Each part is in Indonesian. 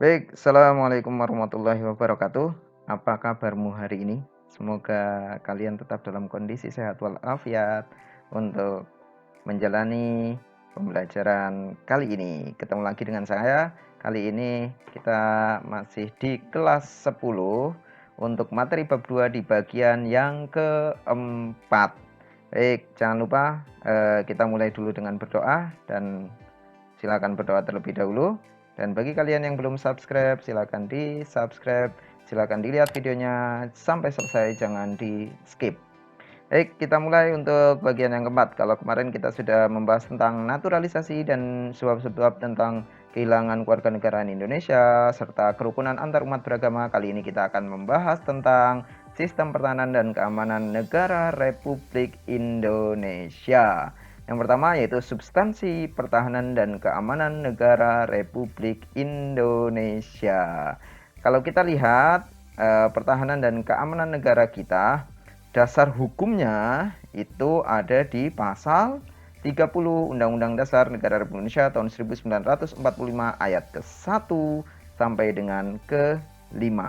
Baik, assalamualaikum warahmatullahi wabarakatuh. Apa kabarmu hari ini? Semoga kalian tetap dalam kondisi sehat walafiat untuk menjalani pembelajaran kali ini. Ketemu lagi dengan saya. Kali ini kita masih di kelas 10 untuk materi bab 2 di bagian yang keempat. Baik, jangan lupa kita mulai dulu dengan berdoa dan silakan berdoa terlebih dahulu. Dan bagi kalian yang belum subscribe, silakan di subscribe, silakan dilihat videonya sampai selesai, jangan di skip. Baik, kita mulai untuk bagian yang keempat. Kalau kemarin kita sudah membahas tentang naturalisasi dan sebab-sebab tentang kehilangan kewarganegaraan Indonesia serta kerukunan antar umat beragama, kali ini kita akan membahas tentang sistem pertahanan dan keamanan negara Republik Indonesia. Yang pertama yaitu substansi pertahanan dan keamanan negara Republik Indonesia. Kalau kita lihat pertahanan dan keamanan negara kita, dasar hukumnya itu ada di pasal 30 Undang-Undang Dasar Negara Republik Indonesia tahun 1945 ayat ke-1 sampai dengan ke-5.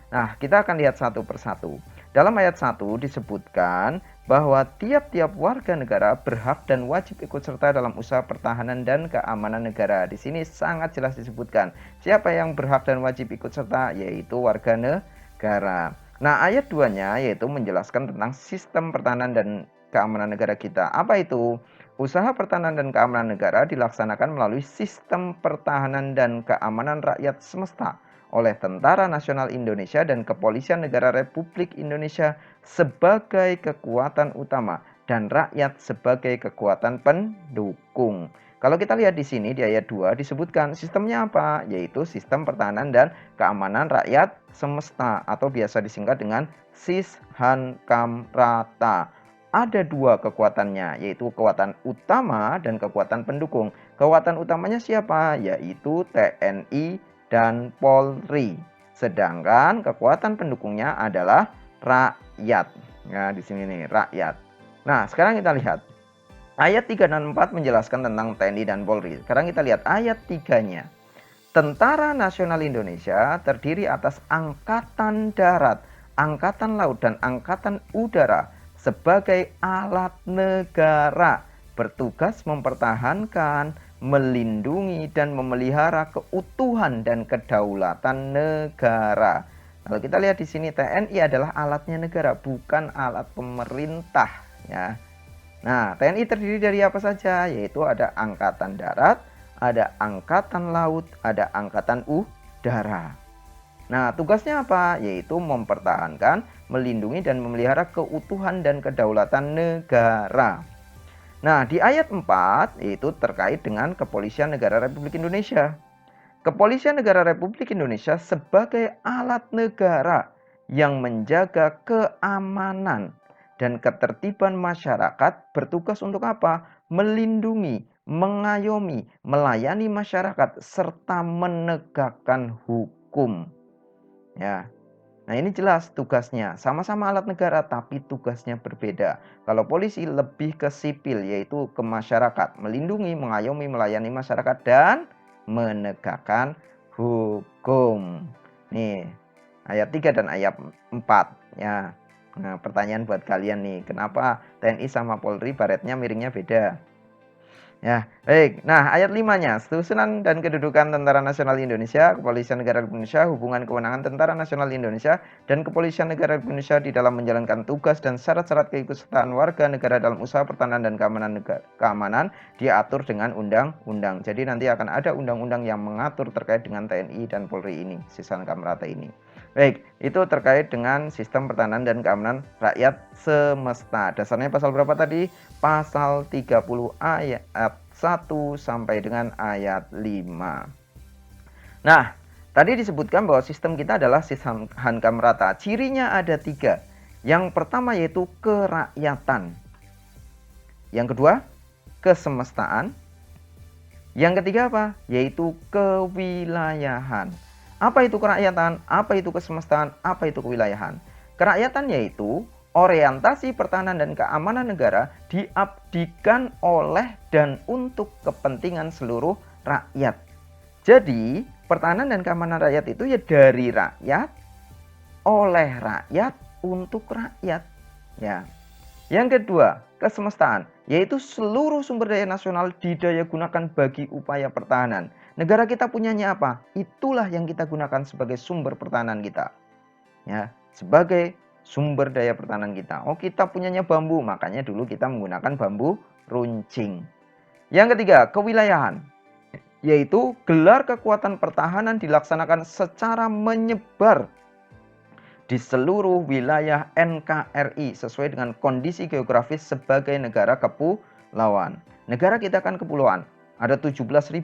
Nah, kita akan lihat satu persatu. Dalam ayat 1 disebutkan bahwa tiap-tiap warga negara berhak dan wajib ikut serta dalam usaha pertahanan dan keamanan negara. Di sini sangat jelas disebutkan siapa yang berhak dan wajib ikut serta, yaitu warga negara. Nah, ayat 2-nya yaitu menjelaskan tentang sistem pertahanan dan keamanan negara kita. Apa itu? Usaha pertahanan dan keamanan negara dilaksanakan melalui sistem pertahanan dan keamanan rakyat semesta oleh Tentara Nasional Indonesia dan Kepolisian Negara Republik Indonesia sebagai kekuatan utama dan rakyat sebagai kekuatan pendukung. Kalau kita lihat di sini di ayat 2 disebutkan sistemnya apa? Yaitu sistem pertahanan dan keamanan rakyat semesta atau biasa disingkat dengan Sishankamrata. Ada dua kekuatannya, yaitu kekuatan utama dan kekuatan pendukung. Kekuatan utamanya siapa? Yaitu TNI dan Polri. Sedangkan kekuatan pendukungnya adalah rakyat. Nah, di sini nih, rakyat. Nah, sekarang kita lihat. Ayat 3 dan 4 menjelaskan tentang TNI dan Polri. Sekarang kita lihat ayat 3-nya. Tentara Nasional Indonesia terdiri atas Angkatan Darat, Angkatan Laut, dan Angkatan Udara sebagai alat negara, bertugas mempertahankan, melindungi, dan memelihara keutuhan dan kedaulatan negara. Kalau kita lihat di sini TNI adalah alatnya negara, bukan alat pemerintah, ya. Nah, TNI terdiri dari apa saja? Yaitu ada Angkatan Darat, ada Angkatan Laut, ada Angkatan Udara. Nah, tugasnya apa? Yaitu mempertahankan, melindungi, dan memelihara keutuhan dan kedaulatan negara. Nah, di ayat 4 yaitu terkait dengan Kepolisian Negara Republik Indonesia. Kepolisian Negara Republik Indonesia sebagai alat negara yang menjaga keamanan dan ketertiban masyarakat bertugas untuk apa? Melindungi, mengayomi, melayani masyarakat serta menegakkan hukum. Ya. Nah, ini jelas tugasnya. Sama-sama alat negara tapi tugasnya berbeda. Kalau polisi lebih ke sipil, yaitu ke masyarakat, melindungi, mengayomi, melayani masyarakat dan menegakkan hukum. Nih, ayat 3 dan ayat 4 ya. Nah, pertanyaan buat kalian nih, kenapa TNI sama Polri baretnya miringnya beda? Ya, baik. Nah, ayat 5-nya, susunan dan kedudukan Tentara Nasional Indonesia, Kepolisian Negara Republik Indonesia, hubungan kewenangan Tentara Nasional Indonesia dan Kepolisian Negara Republik Indonesia di dalam menjalankan tugas dan syarat-syarat keikutsertaan warga negara dalam usaha pertahanan dan keamanan diatur dengan undang-undang. Jadi nanti akan ada undang-undang yang mengatur terkait dengan TNI dan Polri ini, Sishankamrata ini. Baik, itu terkait dengan sistem pertahanan dan keamanan rakyat semesta. Dasarnya pasal berapa tadi? Pasal 30 ayat 1 sampai dengan ayat 5. Nah, tadi disebutkan bahwa sistem kita adalah sistem Sishankamrata. Cirinya ada 3. Yang pertama yaitu kerakyatan. Yang kedua, kesemestaan. Yang ketiga apa? Yaitu kewilayahan. Apa itu kerakyatan? Apa itu kesemestaan? Apa itu kewilayahan? Kerakyatan yaitu orientasi pertahanan dan keamanan negara diabdikan oleh dan untuk kepentingan seluruh rakyat. Jadi, pertahanan dan keamanan rakyat itu ya dari rakyat, oleh rakyat, untuk rakyat. Ya. Yang kedua, kesemestaan, yaitu seluruh sumber daya nasional didaya gunakan bagi upaya pertahanan. Negara kita punyanya apa? Itulah yang kita gunakan sebagai sumber pertahanan kita. Ya, sebagai sumber daya pertahanan kita. Oh, kita punyanya bambu, makanya dulu kita menggunakan bambu runcing. Yang ketiga, kewilayahan, yaitu gelar kekuatan pertahanan dilaksanakan secara menyebar di seluruh wilayah NKRI sesuai dengan kondisi geografis sebagai negara kepulauan. Negara kita kan kepulauan, ada 17.500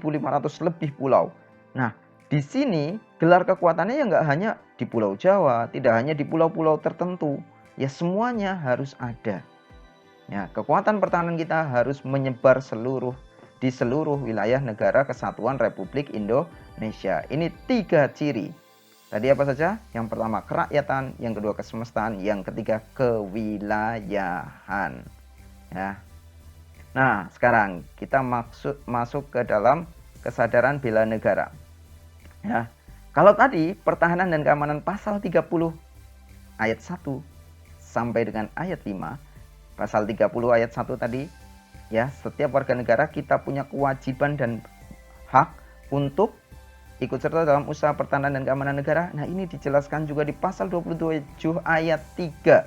lebih pulau. Nah, di sini gelar kekuatannya ya nggak hanya di Pulau Jawa, tidak hanya di pulau-pulau tertentu, ya semuanya harus ada. Ya, kekuatan pertahanan kita harus menyebar di seluruh wilayah negara kesatuan Republik Indonesia. Ini 3 ciri. Tadi apa saja? Yang pertama kerakyatan, yang kedua kesemestaan, yang ketiga kewilayahan. Ya. Nah, sekarang kita masuk ke dalam kesadaran bela negara. Ya. Kalau tadi pertahanan dan keamanan pasal 30 ayat 1 sampai dengan ayat 5, pasal 30 ayat 1 tadi, ya, setiap warga negara kita punya kewajiban dan hak untuk ikut serta dalam usaha pertahanan dan keamanan negara. Nah, ini dijelaskan juga di pasal 27 ayat 3.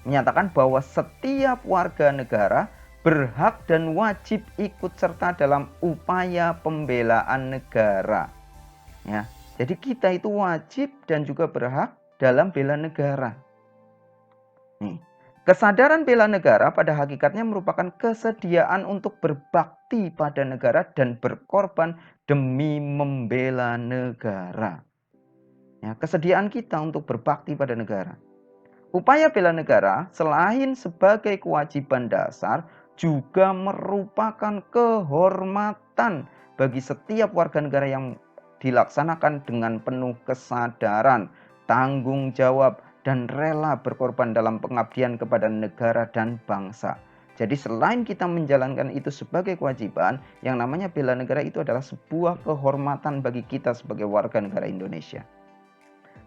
Menyatakan bahwa setiap warga negara berhak dan wajib ikut serta dalam upaya pembelaan negara. Ya, jadi kita itu wajib dan juga berhak dalam bela negara. Nih, kesadaran bela negara pada hakikatnya merupakan kesediaan untuk berbakti pada negara dan berkorban demi membela negara. Ya, kesediaan kita untuk berbakti pada negara. Upaya bela negara selain sebagai kewajiban dasar juga merupakan kehormatan bagi setiap warga negara yang dilaksanakan dengan penuh kesadaran, tanggung jawab, dan rela berkorban dalam pengabdian kepada negara dan bangsa. Jadi selain kita menjalankan itu sebagai kewajiban, yang namanya bela negara itu adalah sebuah kehormatan bagi kita sebagai warga negara Indonesia.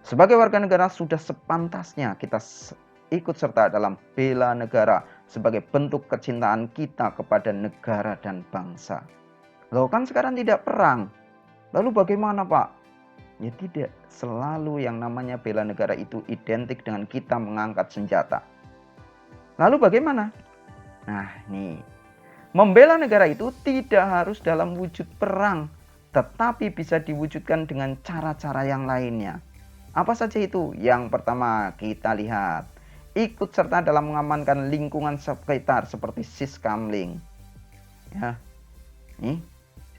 Sebagai warga negara sudah sepantasnya kita ikut serta dalam bela negara sebagai bentuk kecintaan kita kepada negara dan bangsa. Loh, kan sekarang tidak perang. Lalu bagaimana, Pak? Ya tidak, selalu yang namanya bela negara itu identik dengan kita mengangkat senjata. Lalu bagaimana? Nah, nih, membela negara itu tidak harus dalam wujud perang, tetapi bisa diwujudkan dengan cara-cara yang lainnya. Apa saja itu? Yang pertama, kita lihat, ikut serta dalam mengamankan lingkungan sekitar seperti Siskamling. Ya, nih,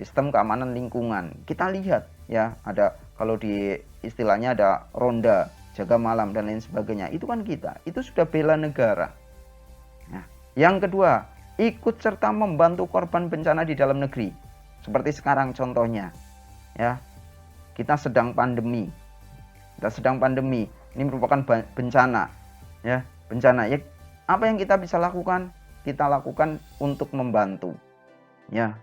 sistem keamanan lingkungan. Kita lihat, ya, ada kalau di istilahnya ada ronda, jaga malam dan lain sebagainya. Itu kan kita, itu sudah bela negara. Nah, yang kedua, ikut serta membantu korban bencana di dalam negeri. Seperti sekarang contohnya, ya, kita sedang pandemi. Ini merupakan bencana, ya, bencana. Ya, apa yang kita bisa lakukan? Kita lakukan untuk membantu. Ya,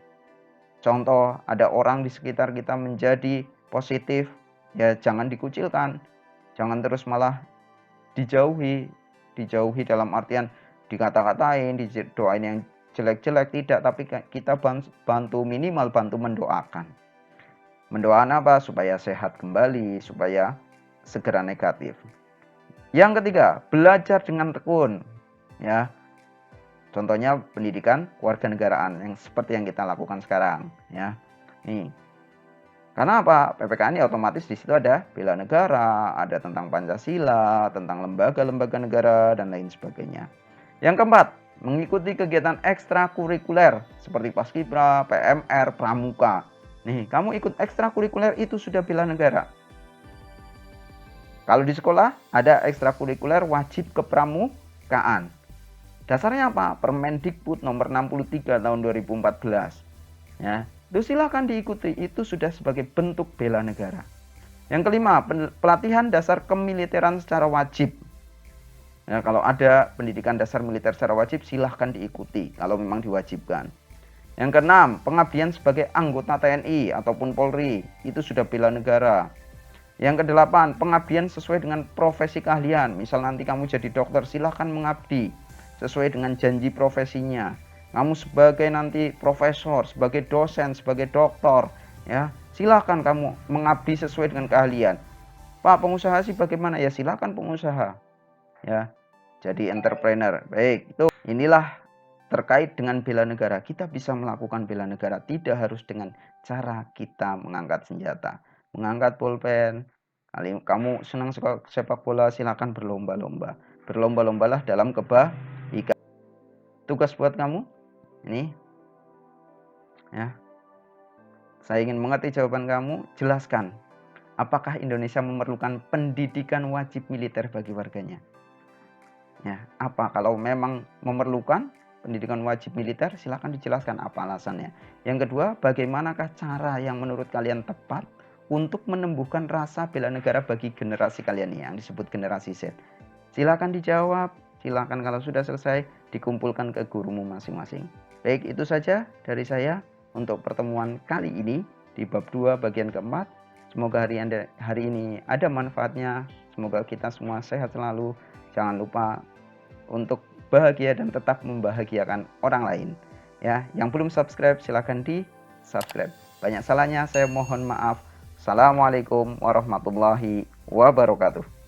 contoh ada orang di sekitar kita menjadi positif, ya jangan dikucilkan, jangan terus malah dijauhi dalam artian dikata-katain, didoain yang jelek-jelek, tidak, tapi kita bantu, minimal bantu mendoakan. Mendoakan apa? Supaya sehat kembali, supaya segera negatif. Yang ketiga, belajar dengan tekun. Ya, contohnya pendidikan kewarganegaraan yang seperti yang kita lakukan sekarang. Ya, nih. Karena apa? PPKN otomatis di situ ada bela negara, ada tentang Pancasila, tentang lembaga-lembaga negara dan lain sebagainya. Yang keempat, mengikuti kegiatan ekstrakurikuler seperti Paskibra, PMR, Pramuka. Nih, kamu ikut ekstrakurikuler itu sudah bela negara. Kalau di sekolah ada ekstrakurikuler wajib kepramukaan. Dasarnya apa? Permendikbud nomor 63 tahun 2014. Ya, itu silakan diikuti, itu sudah sebagai bentuk bela negara. Yang kelima, pelatihan dasar kemiliteran secara wajib. Ya, kalau ada pendidikan dasar militer secara wajib silahkan diikuti kalau memang diwajibkan. Yang keenam, pengabdian sebagai anggota TNI ataupun Polri, itu sudah bela negara. Yang kedelapan, pengabdian sesuai dengan profesi keahlian. Misal nanti kamu jadi dokter, silahkan mengabdi sesuai dengan janji profesinya. Kamu sebagai nanti profesor, sebagai dosen, sebagai doktor, ya silahkan kamu mengabdi sesuai dengan keahlian. Pak, pengusaha sih bagaimana? Ya silahkan pengusaha, ya jadi entrepreneur. Baik, itu inilah terkait dengan bela negara. Kita bisa melakukan bela negara tidak harus dengan cara kita mengangkat senjata, mengangkat pulpen. Kamu senang sepak bola, silakan berlomba-lomba. Berlomba-lombalah dalam kebaikan. Tugas buat kamu ini, ya. Saya ingin mengerti jawaban kamu. Jelaskan, apakah Indonesia memerlukan pendidikan wajib militer bagi warganya? Ya, apa kalau memang memerlukan pendidikan wajib militer, silakan dijelaskan apa alasannya. Yang kedua, bagaimanakah cara yang menurut kalian tepat untuk menumbuhkan rasa bela negara bagi generasi kalian yang disebut generasi Z? Silakan dijawab, silakan kalau sudah selesai dikumpulkan ke gurumu masing-masing. Baik, itu saja dari saya untuk pertemuan kali ini di bab 2 bagian keempat. Semoga hari ini ada manfaatnya. Semoga kita semua sehat selalu. Jangan lupa untuk bahagia dan tetap membahagiakan orang lain. Ya, yang belum subscribe silahkan di subscribe. Banyak salahnya saya mohon maaf. Assalamualaikum warahmatullahi wabarakatuh.